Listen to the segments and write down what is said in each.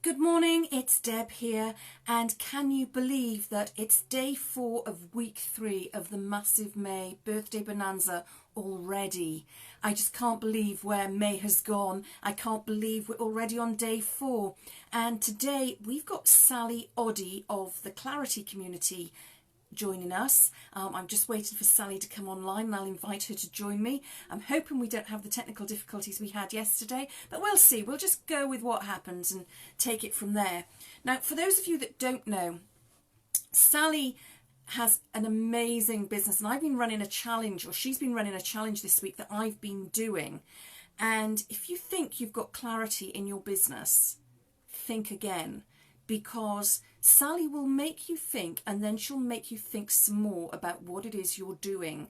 Good morning, it's Deb here, and can you believe that it's day 4 of week 3 of the massive May birthday bonanza already? I just can't believe where May has gone. I can't believe we're already on day 4. And today we've got Sally Oddy of the Clarity community joining us. I'm just waiting for Sally to come online and I'll invite her to join me. I'm hoping we don't have the technical difficulties we had yesterday, but we'll see. We'll just go with what happens and take it from there. Now, for those of you that don't know, Sally has an amazing business, and I've been running a challenge, or she's been running a challenge this week that I've been doing. And if you think you've got clarity in your business, think again, because Sally will make you think, and then she'll make you think some more about what it is you're doing.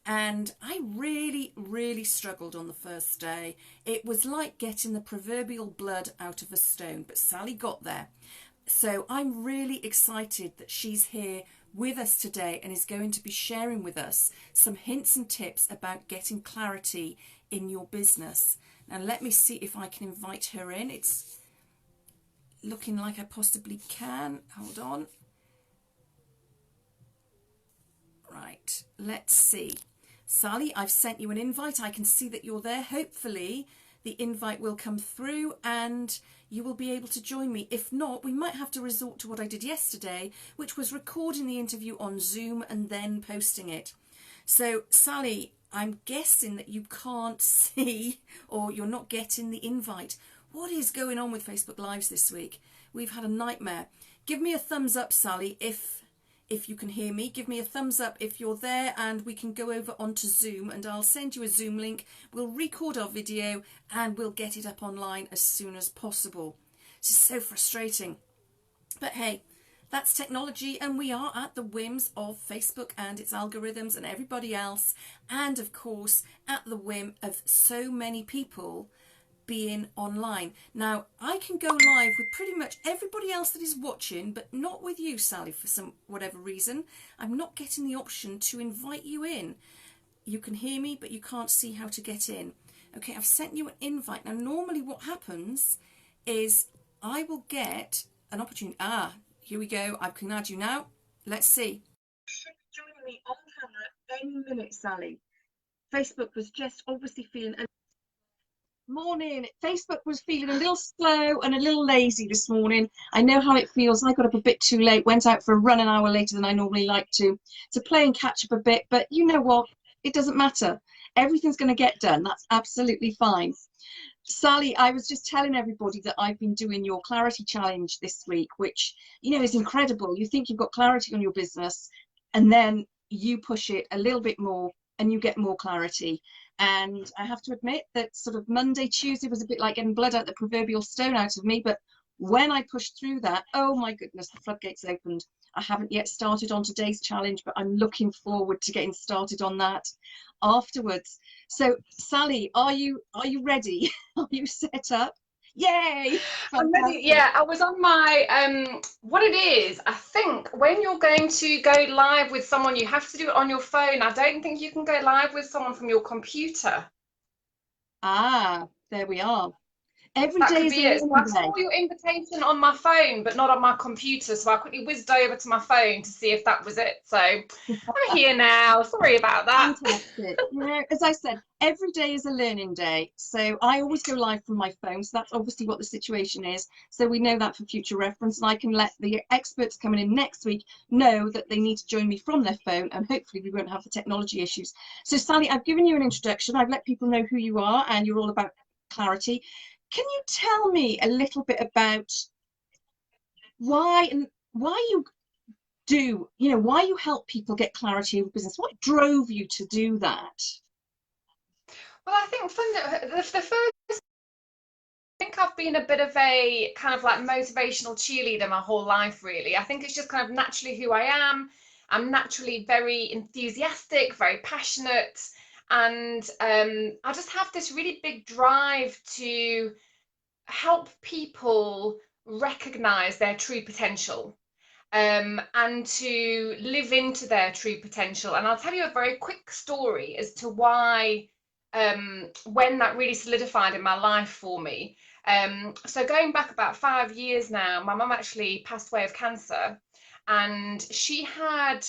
And I really struggled on the first day. It was like getting the proverbial blood out of a stone, but Sally got there. So I'm really excited that she's here with us today and is going to be sharing with us some hints and tips about getting clarity in your business. Now let me see if I can invite her in. It's looking like I possibly can. Hold on. Right, let's see. Sally, I've sent you an invite. I can see that you're there. Hopefully the invite will come through and you will be able to join me. If not, we might have to resort to what I did yesterday, which was recording the interview on Zoom and then posting it. So Sally, I'm guessing that you can't see, or you're not getting the invite. What is going on with Facebook Lives this week? We've had a nightmare. Give me a thumbs up, Sally, if you can hear me. Give me a thumbs up if you're there, and we can go over onto Zoom and I'll send you a Zoom link. We'll record our video and we'll get it up online as soon as possible. This is so frustrating. But hey, that's technology, and we are at the whims of Facebook and its algorithms and everybody else, and of course at the whim of so many people being online. Now, I can go live with pretty much everybody else that is watching, but not with you, Sally, for some whatever reason. I'm not getting the option to invite you in. You can hear me, but you can't see how to get in. Okay, I've sent you an invite. Now, normally what happens is I will get an opportunity. Here we go. I can add you now. Let's see. Join me on camera any minute, Sally. Facebook was just obviously feeling Morning. Facebook was feeling a little slow and a little lazy this morning. I know how it feels. I got up a bit too late, went out for a run an hour later than I normally like to play and catch up a bit. But you know what? It doesn't matter. Everything's going to get done. That's absolutely fine. Sally, I was just telling everybody that I've been doing your clarity challenge this week, which, you know, is incredible. You think you've got clarity on your business, and then you push it a little bit more and you get more clarity. And I have to admit that sort of Monday, Tuesday was a bit like getting blood out the proverbial stone out of me. But when I pushed through that, oh my goodness, the floodgates opened. I haven't yet started on today's challenge, but I'm looking forward to getting started on that afterwards. So Sally, are you ready? Are you set up? Yay! I'm ready. Yeah, I was on my what it is, I think when you're going to go live with someone, you have to do it on your phone. I don't think you can go live with someone from your computer. There we are. Every That day could is a be it. So learning I day. saw your invitation on my phone, but not on my computer. So I quickly whizzed over to my phone to see if that was it. So I'm here now. Sorry about that. Fantastic. You know, as I said, every day is a learning day. So I always go live from my phone. So that's obviously what the situation is. So we know that for future reference. And I can let the experts coming in next week know that they need to join me from their phone. And hopefully we won't have the technology issues. So Sally, I've given you an introduction. I've let people know who you are and you're all about clarity. Can you tell me a little bit about why you do, you know, why you help people get clarity of business? What drove you to do that? Well, I think the first, I think I've been a bit of a kind of like motivational cheerleader my whole life, really. I think it's just kind of naturally who I am. I'm naturally very enthusiastic, very passionate, and I just have this really big drive to help people recognize their true potential, and to live into their true potential. And I'll tell you a very quick story as to why, when that really solidified in my life for me. So going back about 5 years now, my mum actually passed away of cancer, and she had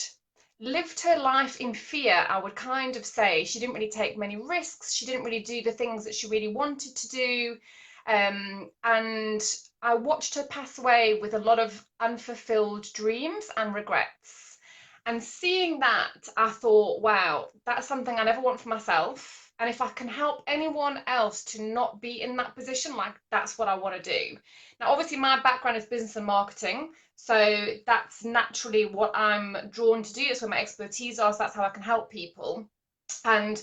lived her life in fear, I would kind of say. She didn't really take many risks. She didn't really do the things that she really wanted to do. And I watched her pass away with a lot of unfulfilled dreams and regrets. And seeing that, I thought, wow, that's something I never want for myself. And if I can help anyone else to not be in that position, like that's what I want to do. Now, obviously, my background is business and marketing. So that's naturally what I'm drawn to do. It's where my expertise are. So that's how I can help people. And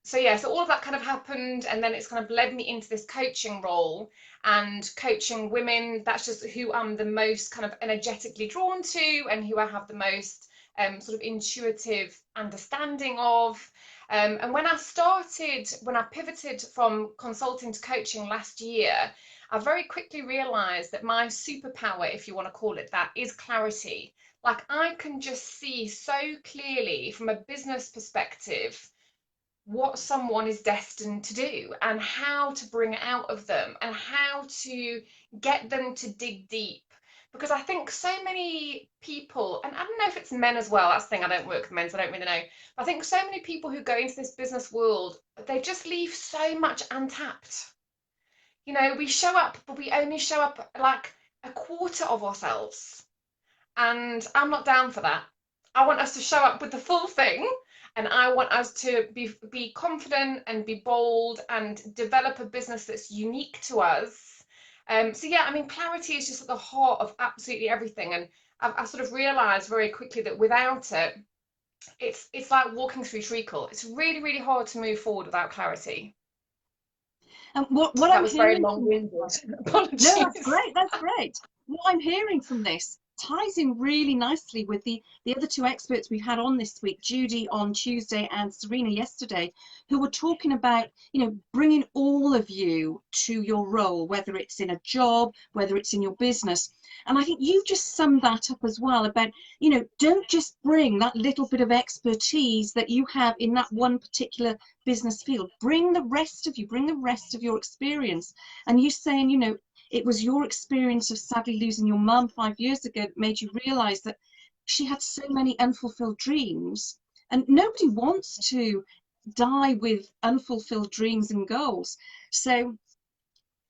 so yeah, so all of that kind of happened, and then it's kind of led me into this coaching role and coaching women. That's just who I'm the most kind of energetically drawn to, and who I have the most sort of intuitive understanding of. And when I pivoted from consulting to coaching last year, I very quickly realized that my superpower, if you want to call it that, is clarity. Like I can just see so clearly from a business perspective what someone is destined to do and how to bring it out of them and how to get them to dig deep. Because I think so many people, and I don't know if it's men as well, that's the thing, I don't work with men, so I don't really know. But I think so many people who go into this business world, they just leave so much untapped. You know, we show up, but we only show up like a quarter of ourselves. And I'm not down for that. I want us to show up with the full thing. And I want us to be confident and be bold and develop a business that's unique to us. So yeah, I mean, clarity is just at the heart of absolutely everything. And I sort of realized very quickly that without it, it's like walking through treacle. It's really, really hard to move forward without clarity. And what That I'm was very hearing from long-winded. no, that's Apologies. great. That's great. What I'm hearing from this ties in really nicely with the other two experts we've had on this week, Judy on Tuesday and Serena yesterday, who were talking about, bringing all of you to your role, whether it's in a job, whether it's in your business. And I think you've just summed that up as well about, don't just bring that little bit of expertise that you have in that one particular business field. Bring the rest of you, bring the rest of your experience. And you saying, it was your experience of sadly losing your mum 5 years ago that made you realize that she had so many unfulfilled dreams. And nobody wants to die with unfulfilled dreams and goals. So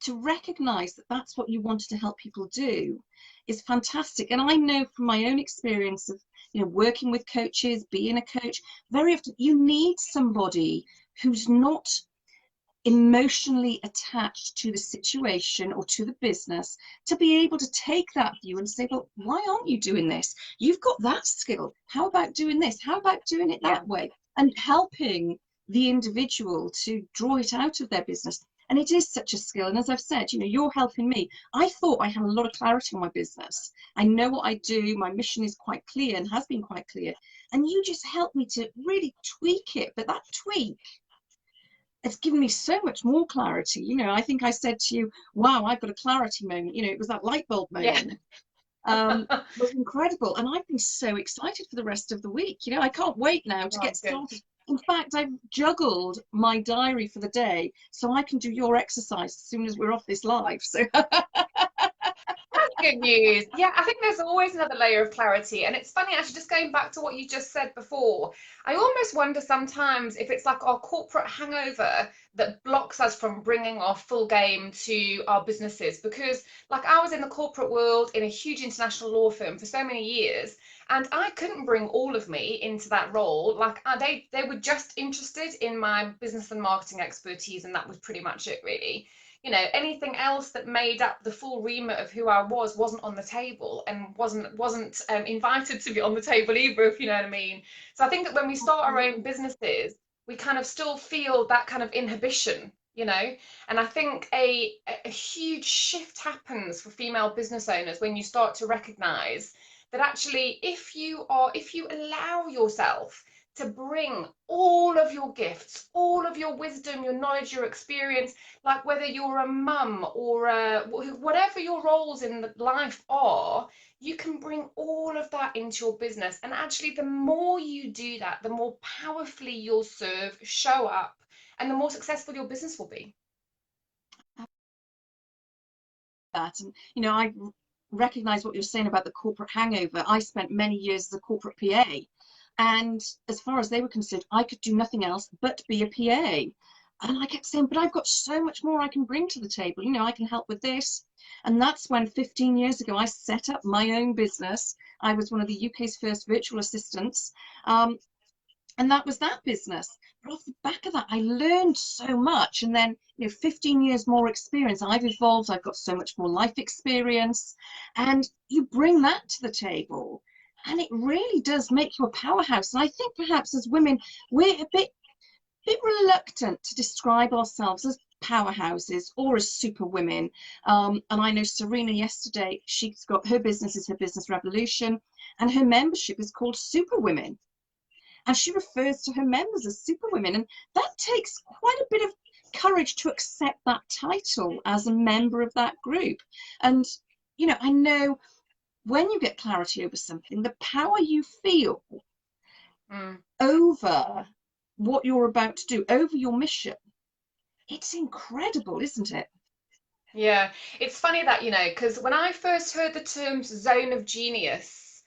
to recognize that that's what you wanted to help people do is fantastic. And I know from my own experience of, working with coaches, being a coach, very often you need somebody who's not emotionally attached to the situation or to the business to be able to take that view and say, well, why aren't you doing this? You've got that skill. How about doing this? How about doing it Yeah. that way? And helping the individual to draw it out of their business. And it is such a skill. And as I've said, you're helping me. I thought I had a lot of clarity on my business. I know what I do. My mission is quite clear and has been quite clear. And you just helped me to really tweak it. But that tweak, it's given me so much more clarity. I think I said to you, wow, I've got a clarity moment. It was that light bulb Yeah. moment. It was incredible. And I've been so excited for the rest of the week. I can't wait now to Oh, get good. started. In fact, I've juggled my diary for the day so I can do your exercise as soon as we're off this live. So That's good news. Yeah, I think there's always another layer of clarity. And it's funny, actually, just going back to what you just said before, I almost wonder sometimes if it's like our corporate hangover that blocks us from bringing our full game to our businesses. Because, like, I was in the corporate world in a huge international law firm for so many years, and I couldn't bring all of me into that role. Like, they were just interested in my business and marketing expertise, and that was pretty much it, really. Anything else that made up the full remit of who I was wasn't on the table, and wasn't invited to be on the table either, if you know what I mean. So I think that when we start our own businesses, we kind of still feel that kind of inhibition. And I think a huge shift happens for female business owners when you start to recognize that actually if you allow yourself to bring all of your gifts, all of your wisdom, your knowledge, your experience, like whether you're a mum or whatever your roles in life are, you can bring all of that into your business. And actually, the more you do that, the more powerfully you'll serve, show up, and the more successful your business will be. that. And, you know, I recognize what you're saying about the corporate hangover. I spent many years as a corporate PA. And as far as they were concerned, I could do nothing else but be a PA. And I kept saying, but I've got so much more I can bring to the table. You know, I can help with this. And that's when 15 years ago, I set up my own business. I was one of the UK's first virtual assistants. And that was that business. But off the back of that, I learned so much. And then, you know, 15 years more experience. I've evolved. I've got so much more life experience. And you bring that to the table. And it really does make you a powerhouse. And I think perhaps as women, we're a bit reluctant to describe ourselves as powerhouses or as super women. And I know Serena yesterday, she's got her business is her Business Revolution, and her membership is called Super Women. And she refers to her members as super women. And that takes quite a bit of courage to accept that title as a member of that group. And, you know, I know when you get clarity over something, the power you feel over what you're about to do, over your mission, it's incredible, isn't it? Yeah, it's funny that, you know, because when I first heard the term zone of genius,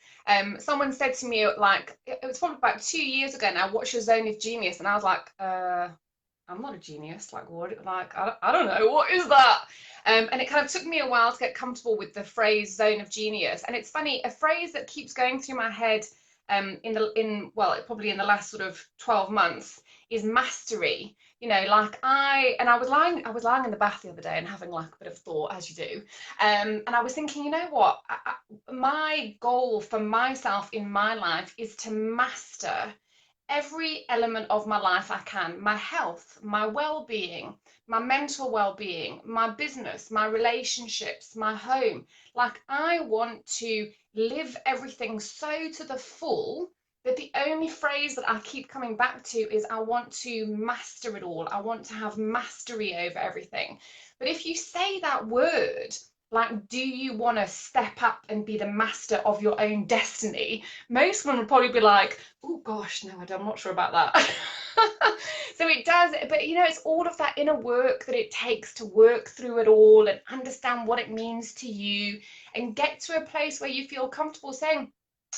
someone said to me, like, it was probably about 2 years ago now, what's your zone of genius? And I was like, I'm not a genius. Like, what? Like, I don't know. What is that? And it kind of took me a while to get comfortable with the phrase zone of genius. And it's funny, a phrase that keeps going through my head probably in the last sort of 12 months is mastery. You know, like I was lying in the bath the other day and having like a bit of thought, as you do. And I was thinking, you know what? My goal for myself in my life is to master every element of my life I can: my health, my well-being, my mental well-being, my business, my relationships, my home. Like, I want to live everything so to the full that the only phrase that I keep coming back to is I want to master it all. I want to have mastery over everything. But if you say that word, like, do you want to step up and be the master of your own destiny? Most women would probably be like, oh gosh, no, I'm not sure about that. So it does, but you know, it's all of that inner work that it takes to work through it all and understand what it means to you and get to a place where you feel comfortable saying,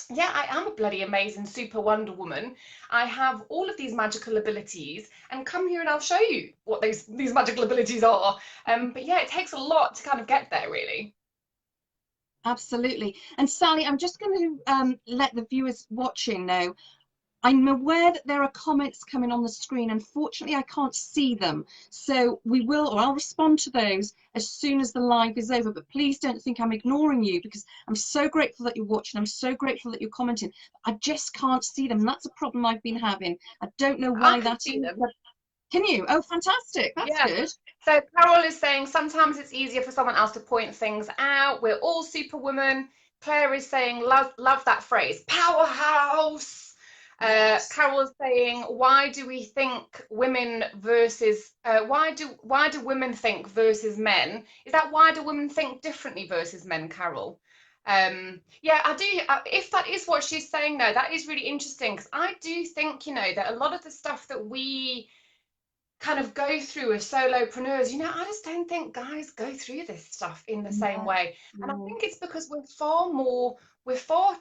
yeah, I am a bloody amazing super Wonder Woman. I have all of these magical abilities, and come here and I'll show you what these magical abilities are. But yeah, it takes a lot to kind of get there, really. Absolutely. And Sally, I'm just going to let the viewers watching know, I'm aware that there are comments coming on the screen. Unfortunately, I can't see them. So we will, or I'll respond to those as soon as the live is over. But please don't think I'm ignoring you, because I'm so grateful that you're watching. I'm so grateful that you're commenting. I just can't see them. That's a problem I've been having. I don't know why that is. Can you? Oh, fantastic. That's good. So Carol is saying sometimes it's easier for someone else to point things out. We're all superwoman. Claire is saying love that phrase, powerhouse. Carol is saying, why do we think women versus why do women think versus men? Is that why do women think differently versus men, Carol? Yeah, I do. If that is what she's saying, though, that is really interesting, because I do think, you know, that a lot of the stuff that we kind of go through as solopreneurs, you know, I just don't think guys go through this stuff in the same way. And I think it's because we're far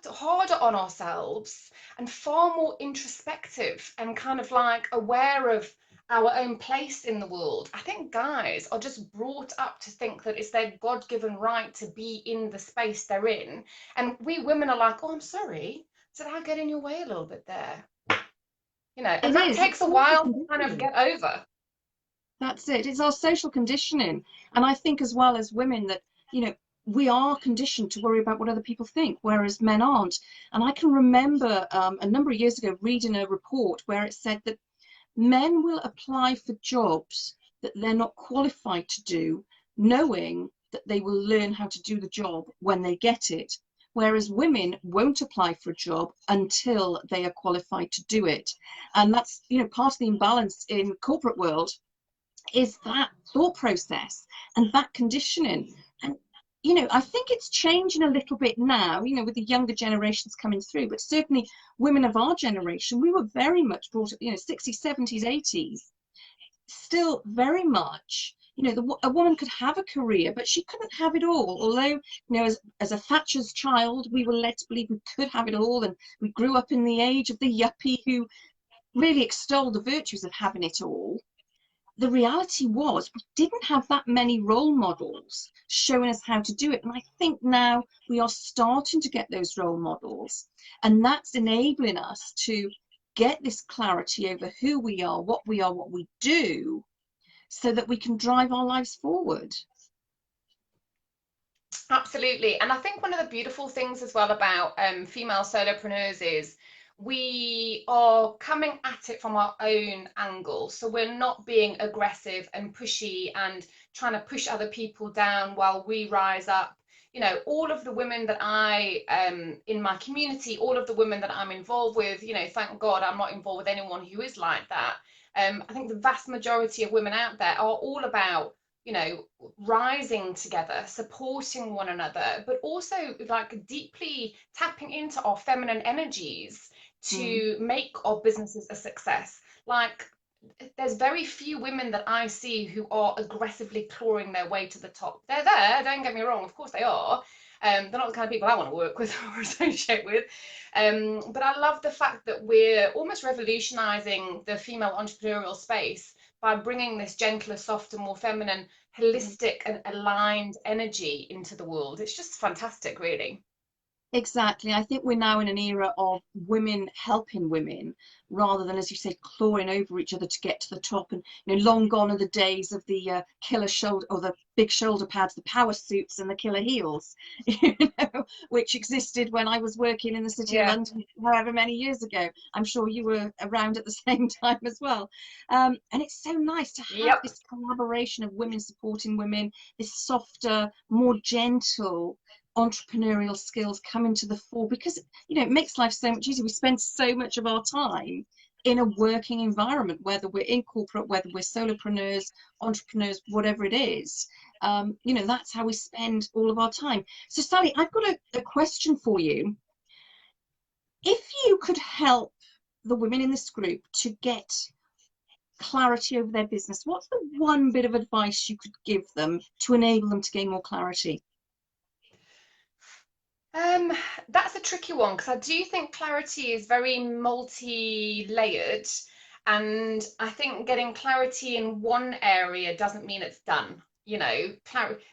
harder on ourselves and far more introspective and kind of like aware of our own place in the world. I think guys are just brought up to think that it's their God-given right to be in the space they're in. And we women are like, oh, I'm sorry, did I get in your way a little bit there? You know, and that takes a while to kind of get over. That's it. It's our social conditioning. And I think as well as women that, you know, we are conditioned to worry about what other people think, whereas men aren't. And I can remember a number of years ago reading a report where it said that men will apply for jobs that they're not qualified to do, knowing that they will learn how to do the job when they get it. Whereas women won't apply for a job until they are qualified to do it. And that's, you know, part of the imbalance in corporate world is that thought process and that conditioning. And, you know, I think it's changing a little bit now, you know, with the younger generations coming through, but certainly women of our generation, we were very much brought up, you know, 60s, 70s, 80s, still very much, you know, a woman could have a career, but she couldn't have it all. Although, you know, as a Thatcher's child, we were led to believe we could have it all, and we grew up in the age of the yuppie who really extolled the virtues of having it all. The reality was we didn't have that many role models showing us how to do it. And I think now we are starting to get those role models, and that's enabling us to get this clarity over who we are, what we do, so that we can drive our lives forward. Absolutely. And I think one of the beautiful things as well about female solopreneurs is we are coming at it from our own angle. So we're not being aggressive and pushy and trying to push other people down while we rise up. You know, all of the women that I, in my community, all of the women that I'm involved with, you know, thank God I'm not involved with anyone who is like that. I think the vast majority of women out there are all about, you know, rising together, supporting one another, but also like deeply tapping into our feminine energies to make our businesses a success. Like, there's very few women that I see who are aggressively clawing their way to the top. They're there, don't get me wrong, of course they are. They're not the kind of people I want to work with or associate with. But I love the fact that we're almost revolutionizing the female entrepreneurial space by bringing this gentler, softer, more feminine, holistic and aligned energy into the world. It's just fantastic, really. Exactly. I think we're now in an era of women helping women rather than, as you say, clawing over each other to get to the top. And, you know, long gone are the days of the killer shoulder or the big shoulder pads, the power suits and the killer heels, you know, which existed when I was working in the City of London, however many years ago. I'm sure you were around at the same time as well. And it's so nice to have this collaboration of women supporting women, this softer, more gentle entrepreneurial skills coming to the fore, because, you know, it makes life so much easier. We spend so much of our time in a working environment, whether we're in corporate, whether we're solopreneurs, entrepreneurs, whatever it is. You know, that's how we spend all of our time. So Sally, I've got a question for you. If you could help the women in this group to get clarity over their business, what's the one bit of advice you could give them to enable them to gain more clarity? That's a tricky one, because I do think clarity is very multi-layered, and I think getting clarity in one area doesn't mean it's done. You know,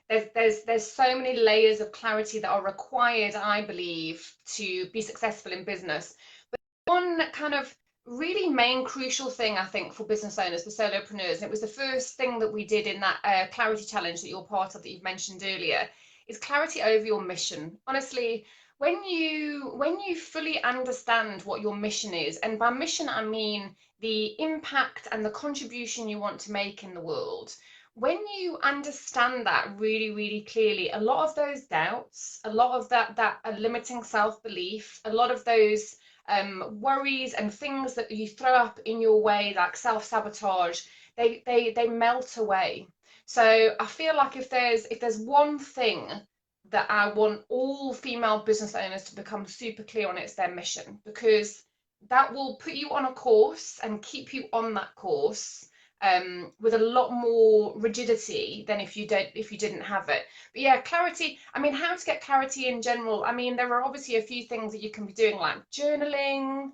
there's so many layers of clarity that are required, I believe, to be successful in business. But one kind of really main crucial thing, I think, for business owners, for solopreneurs, and it was the first thing that we did in that clarity challenge that you're part of, that you've mentioned earlier, is clarity over your mission. Honestly, when you fully understand what your mission is, and by mission I mean the impact and the contribution you want to make in the world, when you understand that really, really clearly, a lot of those doubts, a lot of that limiting self-belief, a lot of those worries and things that you throw up in your way, like self-sabotage, they melt away. So I feel like if there's one thing that I want all female business owners to become super clear on, it's their mission, because that will put you on a course and keep you on that course with a lot more rigidity than if you didn't have it. But yeah, clarity, I mean, how to get clarity in general, I mean, there are obviously a few things that you can be doing, like journaling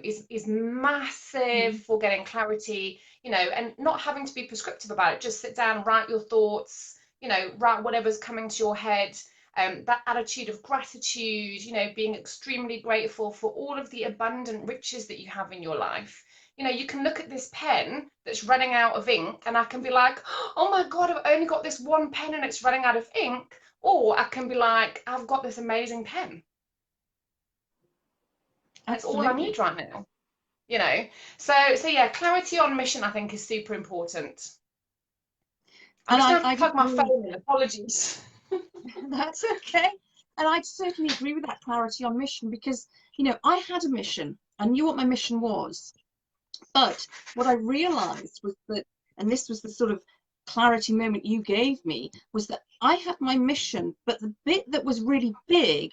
is massive for getting clarity, you know, and not having to be prescriptive about it. Just sit down, write your thoughts, you know, write whatever's coming to your head. That attitude of gratitude, you know, being extremely grateful for all of the abundant riches that you have in your life. You know, you can look at this pen that's running out of ink, and I can be like, oh my God, I've only got this one pen and it's running out of ink. Or I can be like, I've got this amazing pen. That's all I need right now, you know. So yeah, clarity on mission, I think, is super important. I'm just going to plug my phone in. Apologies. That's okay. And I'd certainly agree with that clarity on mission, because, you know, I had a mission. I knew what my mission was. But what I realized was that, and this was the sort of clarity moment you gave me, was that I had my mission, but the bit that was really big,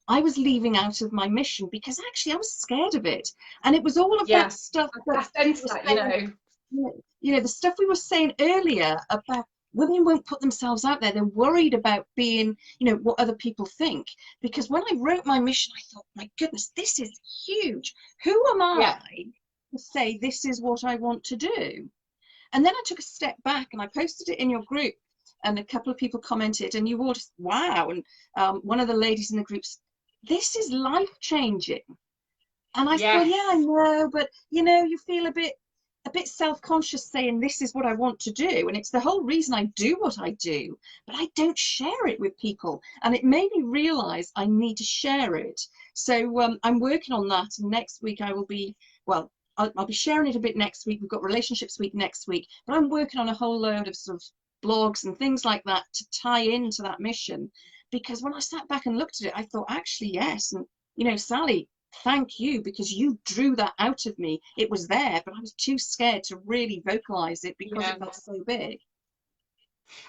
I was leaving out of my mission, because actually I was scared of it. And it was all of that stuff. I sense that, you know. you know, the stuff we were saying earlier about women won't put themselves out there. They're worried about being, you know, what other people think. Because when I wrote my mission, I thought, my goodness, this is huge. Who am Yeah. I to say this is what I want to do? And then I took a step back and I posted it in your group, and a couple of people commented, and you all just, wow. And one of the ladies in the groups, this is life changing. And I said, well, yeah, I Yes. know, but you know, you feel a bit self-conscious saying this is what I want to do, and it's the whole reason I do what I do, but I don't share it with people, and it made me realize I need to share it. So I'm working on that, and next week I will be, well, I'll be sharing it a bit next week. We've got relationships week next week, but I'm working on a whole load of sort of blogs and things like that to tie into that mission, because when I sat back and looked at it, I thought, actually, yes. And you know, Sally, thank you, because you drew that out of me. It was there, but I was too scared to really vocalize it because Yeah. it felt so big.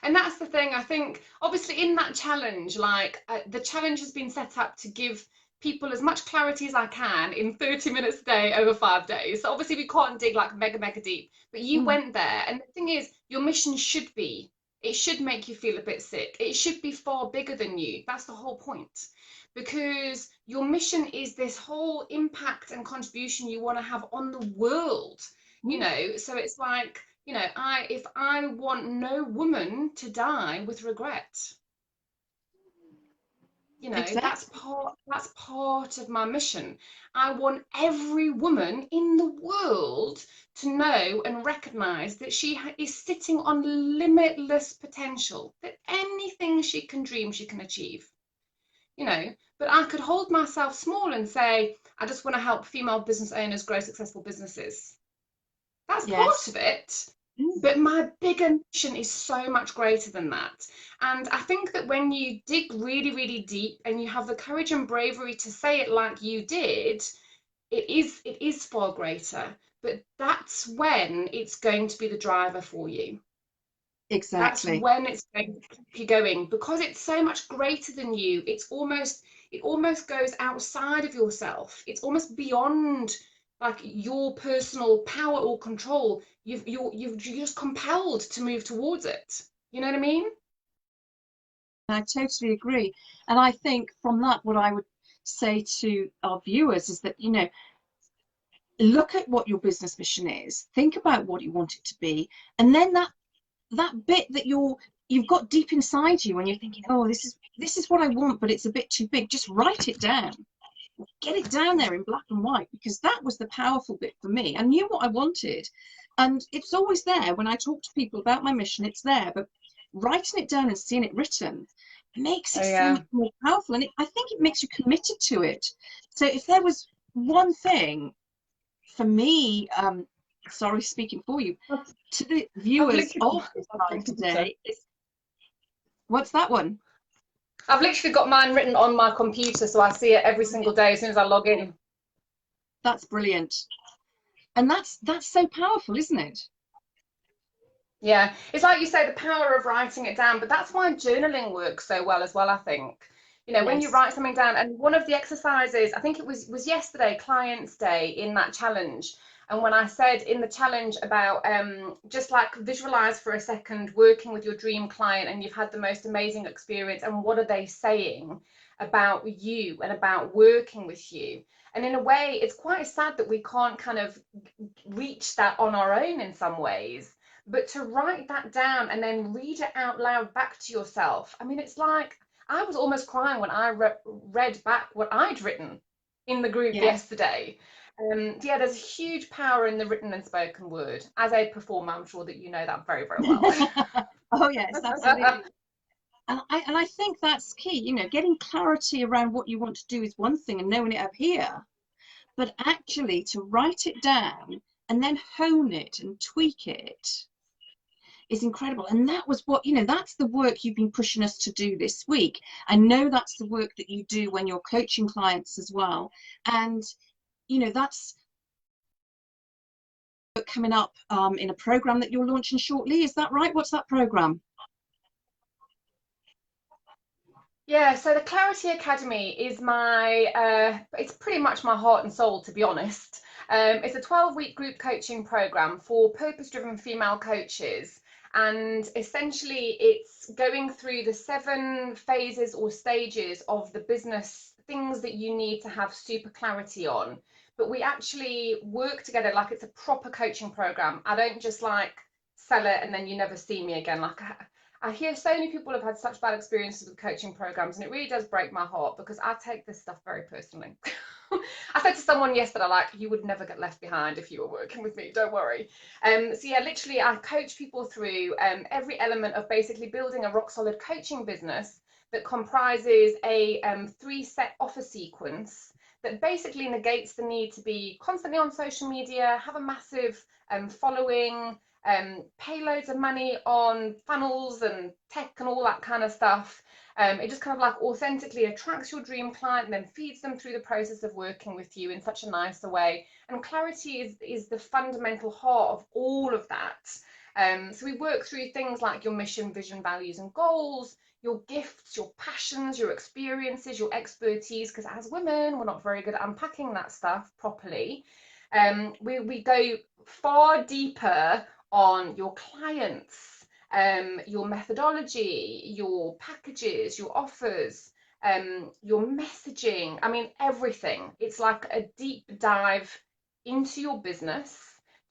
And that's the thing. I think obviously in that challenge, like the challenge has been set up to give people as much clarity as I can in 30 minutes a day over 5 days. So obviously we can't dig like mega deep, but you Mm. went there. And the thing is, your mission should be, it should make you feel a bit sick. It should be far bigger than you. That's the whole point. Because your mission is this whole impact and contribution you want to have on the world, you Mm. know. So it's like, you know, if I want no woman to die with regret, you know, Exactly. that's part of my mission. I want every woman in the world to know and recognize that she is sitting on limitless potential, that anything she can dream she can achieve, you know. But I could hold myself small and say, I just want to help female business owners grow successful businesses. That's part Yes. of it. Mm. But my bigger mission is so much greater than that. And I think that when you dig really deep and you have the courage and bravery to say it like you did, it is far greater. But that's when it's going to be the driver for you. That's Exactly. when it's going to keep you going, because it's so much greater than you. It almost goes outside of yourself. It's almost beyond like your personal power or control. You're just compelled to move towards it. You know what I mean? I totally agree. And I think from that, what I would say to our viewers is that, you know, look at what your business mission is, think about what you want it to be, and then that bit that you've got deep inside you when you're thinking, oh, this is what I want, but it's a bit too big, just write it down. Get it down there in black and white, because that was the powerful bit for me. I knew what I wanted, and it's always there when I talk to people about my mission. It's there, but writing it down and seeing it written makes Oh it so yeah. much more powerful, and I think it makes you committed to it. So if there was one thing for me, sorry, speaking for you, to the I've viewers literally of got this my live computer. today, is what's that one? I've literally got mine written on my computer, so I see it every single day as soon as I log in. That's brilliant. And that's so powerful, isn't it? Yeah, it's like you say, the power of writing it down, but that's why journaling works so well as well, I think. You know, when you Yes. write something down, and one of the exercises, I think it was yesterday, Clients Day, in that challenge. And when I said in the challenge about just like visualize for a second working with your dream client and you've had the most amazing experience, and what are they saying about you and about working with you? And in a way, it's quite sad that we can't kind of reach that on our own in some ways, but to write that down and then read it out loud back to yourself. I mean, it's like I was almost crying when I read back what I'd written in the group Yes. yesterday. Yeah, there's huge power in the written and spoken word. As a performer, I'm sure that you know that very well. Oh yes, absolutely. And I think that's key. You know, getting clarity around what you want to do is one thing and knowing it up here, but actually to write it down and then hone it and tweak it is incredible. And that was what, you know, that's the work you've been pushing us to do this week. I know that's the work that you do when you're coaching clients as well. And, you know, that's coming up in a program that you're launching shortly. Is that right? What's that program? Yeah, so the Clarity Academy is it's pretty much my heart and soul, to be honest. It's a 12-week group coaching program for purpose-driven female coaches. And essentially, it's going through the 7 phases or stages of the business things that you need to have super clarity on. But we actually work together like it's a proper coaching program. I don't just like sell it and then you never see me again. Like I hear so many people have had such bad experiences with coaching programs, and it really does break my heart because I take this stuff very personally. I said to someone yesterday, like, you would never get left behind if you were working with me, don't worry. So yeah, literally I coach people through every element of basically building a rock solid coaching business that comprises a 3-set offer sequence that basically negates the need to be constantly on social media, have a massive following, pay loads of money on funnels and tech and all that kind of stuff. It just kind of like authentically attracts your dream client and then feeds them through the process of working with you in such a nicer way. And clarity is the fundamental heart of all of that. So we work through things like your mission, vision, values, and goals, your gifts, your passions, your experiences, your expertise, because as women, we're not very good at unpacking that stuff properly. We go far deeper on your clients, your methodology, your packages, your offers, your messaging. I mean, everything. It's like a deep dive into your business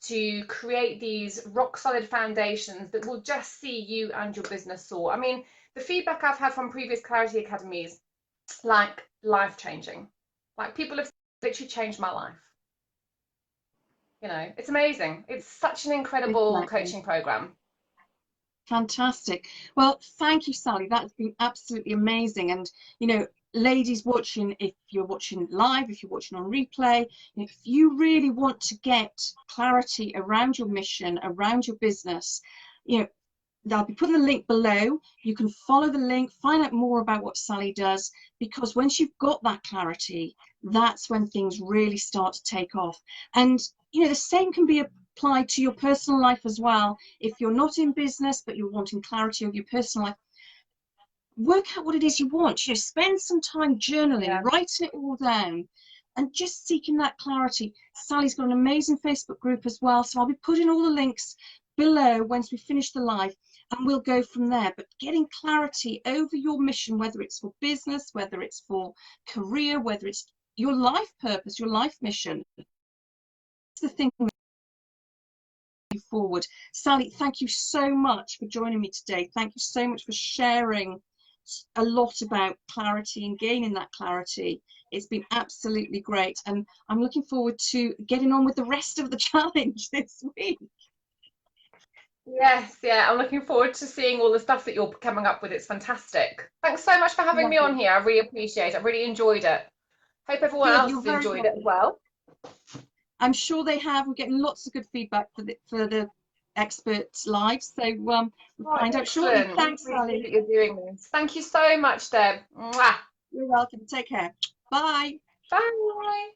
to create these rock solid foundations that will just see you and your business soar. I mean, the feedback I've had from previous Clarity Academies, like life changing. Like people have literally changed my life. It's amazing. It's such an incredible Exactly. coaching program. Fantastic. Well, thank you, Sally. That's been absolutely amazing. And, ladies watching, if you're watching live, if you're watching on replay, if you really want to get clarity around your mission, around your business, I'll be putting the link below. You can follow the link, find out more about what Sally does, because once you've got that clarity, that's when things really start to take off. And, the same can be applied to your personal life as well. If you're not in business, but you're wanting clarity of your personal life, work out what it is you want. Spend some time journaling, Yeah. writing it all down, and just seeking that clarity. Sally's got an amazing Facebook group as well, so I'll be putting all the links below once we finish the live, and we'll go from there. But getting clarity over your mission, whether it's for business, whether it's for career, whether it's your life purpose, your life mission, it's the thing forward. Sally, thank you so much for joining me today. Thank you so much for sharing a lot about clarity and gaining that clarity. It's been absolutely great, and I'm looking forward to getting on with the rest of the challenge this week. Yes, yeah, I'm looking forward to seeing all the stuff that you're coming up with. It's fantastic. Thanks so much for having me on here. I really appreciate it. I really enjoyed it. Hope everyone else has enjoyed it as well. I'm sure they have. We're getting lots of good feedback for the experts live, so we'll find out shortly. Thanks, Sally. That you're doing this. Thank you so much, Deb. Mwah. You're welcome. Take care. Bye. Bye.